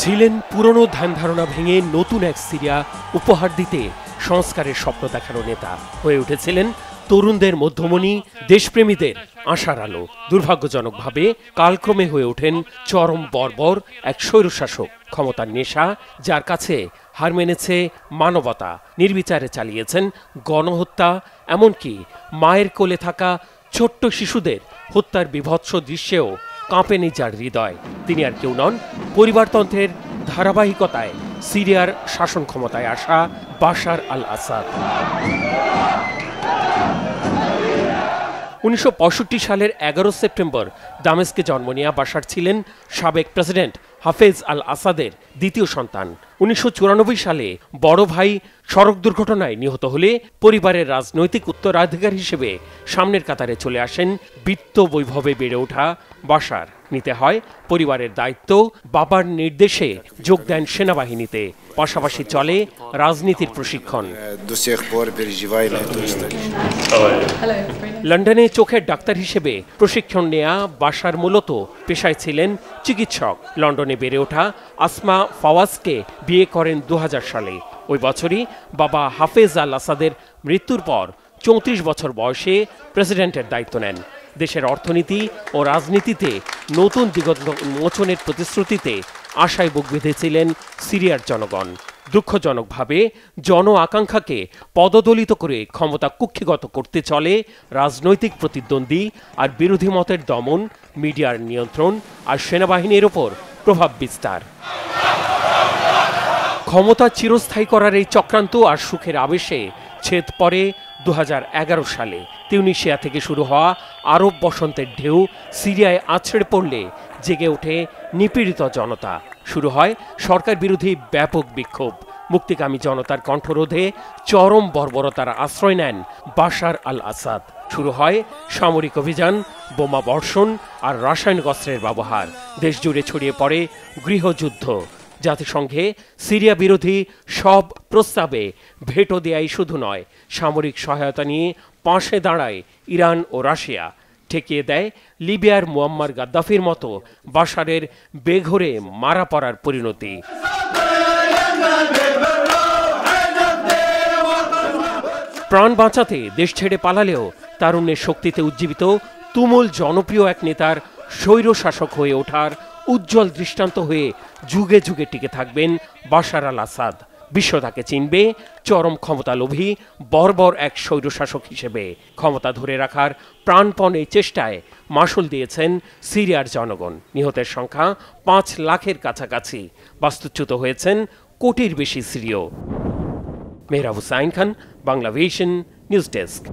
ছিলেন পুরনো ধ্যান ধারণা ভেঙে নতুন এক সিরিয়া উপহার দিতে সংস্কারের স্বপ্ন দেখানো নেতা হয়ে উঠেছিলেন তরুণদের মধ্যমণি, দেশপ্রেমীদের আশার আলো। দুর্ভাগ্যজনকভাবে কালক্রমে হয়ে ওঠেন চরম বর্বর এক স্বৈরশাসক, ক্ষমতার নেশা যার কাছে হার মেনেছে মানবতা। নির্বিচারে চালিয়েছেন গণহত্যা, এমনকি মায়ের কোলে থাকা ছোট্ট শিশুদের হত্যার বীভৎস দৃশ্যেও কাঁপেনি যার হৃদয়। তিনি আর কেউ নন, পরিবারতন্ত্রের ধারাবাহিকতায় সিরিয়ার শাসন ক্ষমতায় আসা বাশার আল আসাদ। 1965 সালের 11 সেপ্টেম্বর দামেস্কে জন্ম নেয়া বাশার ছিলেন সাবেক প্রেসিডেন্ট হাফেজ আল আসাদের দ্বিতীয় সন্তান। 1994 সালে বড় ভাই সড়ক দুর্ঘটনায় নিহত হলে পরিবারের রাজনৈতিক উত্তরাধিকার হিসেবে সামনের কাতারে চলে আসেন বিত্ত বৈভবে বেড়ে ওঠা বাশার। নিতে হয় পরিবারের দায়িত্ব, বাবার নির্দেশে যোগ দেন সেনাবাহিনীতে, পাশাপাশি চলে রাজনীতির প্রশিক্ষণ। লন্ডনে চোখের ডাক্তার হিসেবে প্রশিক্ষণ নেয়া বাশার মূলত পেশায় ছিলেন চিকিৎসক। লন্ডনে বেড়ে ওঠা আসমা ফাওয়াজকে বিয়ে করেন 2000 সালে। ওই বছরই বাবা হাফেজ আল আসাদের মৃত্যুর পর 34 বছর বয়সে প্রেসিডেন্টের দায়িত্ব নেন। দেশের অর্থনীতি ও রাজনীতিতে নতুন দিগন্ত উন্মোচনের প্রতিশ্রুতিতে আশায় বুক বেঁধেছিলেন সিরিয়ার জনগণ। দুঃখজনকভাবে জন আকাঙ্ক্ষাকে পদদলিত করে ক্ষমতা কুক্ষিগত করতে চলে রাজনৈতিক প্রতিদ্বন্দ্বী আর বিরোধী মতের দমন, মিডিয়ার নিয়ন্ত্রণ আর সেনাবাহিনীর ওপর প্রভাব বিস্তার। ক্ষমতা চিরস্থায়ী করার এই চক্রান্ত আর সুখের আবেশে ছেদ পড়ে 2011 সালে। তিউনিসিয়া থেকে শুরু হওয়া আরব বসন্তের ঢেউ সিরিয়ায় আছড়ে পড়লে জেগে ওঠে নিপীড়িত জনতা। শুরু হয় সরকার বিরোধী ব্যাপক বিক্ষোভ। মুক্তিকামী জনতার কণ্ঠরোধে চরম বর্বরতার আশ্রয় নেন বাশার আল আসাদ। শুরু হয় সামরিক অভিযান, বোমা বর্ষণ আর রাসায়নিক অস্ত্রের ব্যবহার। দেশজুড়ে ছড়িয়ে পড়ে গৃহযুদ্ধ। জাতিসংঘে সিরিয়া বিরোধী সব প্রস্তাবে ভেটো দেয়াই শুধু নয়, সামরিক সহায়তা নিয়ে পাশে দাঁড়ায় ইরান ও রাশিয়া। ঠেকিয়ে দেয় লিবিয়ার মুয়াম্মার গাদ্দাফির মতো বাশারের বেঘরে মারা পড়ার পরিণতি। প্রাণ বাঁচাতে দেশ ছেড়ে পালালেও তারুণ্যের শক্তিতে উজ্জীবিত তুমুল জনপ্রিয় এক নেতার স্বৈরশাসক হয়ে ওঠার উজ্জ্বল দৃষ্টান্ত হয়ে যুগে যুগে টিকে থাকবেন বাশার আল আসাদ। বিশ্ব তাকে চিনবে চরম ক্ষমতালোভী বর্বর এক স্বৈরশাসক হিসেবে। ক্ষমতা ধরে রাখার প্রাণপণ এই চেষ্টায় মাশুল দিয়েছেন সিরিয়ার জনগণ। নিহতের সংখ্যা 5 লাখের কাছাকাছি, বাস্তুচ্যুত হয়েছেন কোটির বেশি সিরীয়। Mehrab Hussain Khan, Bangla vision, news desk.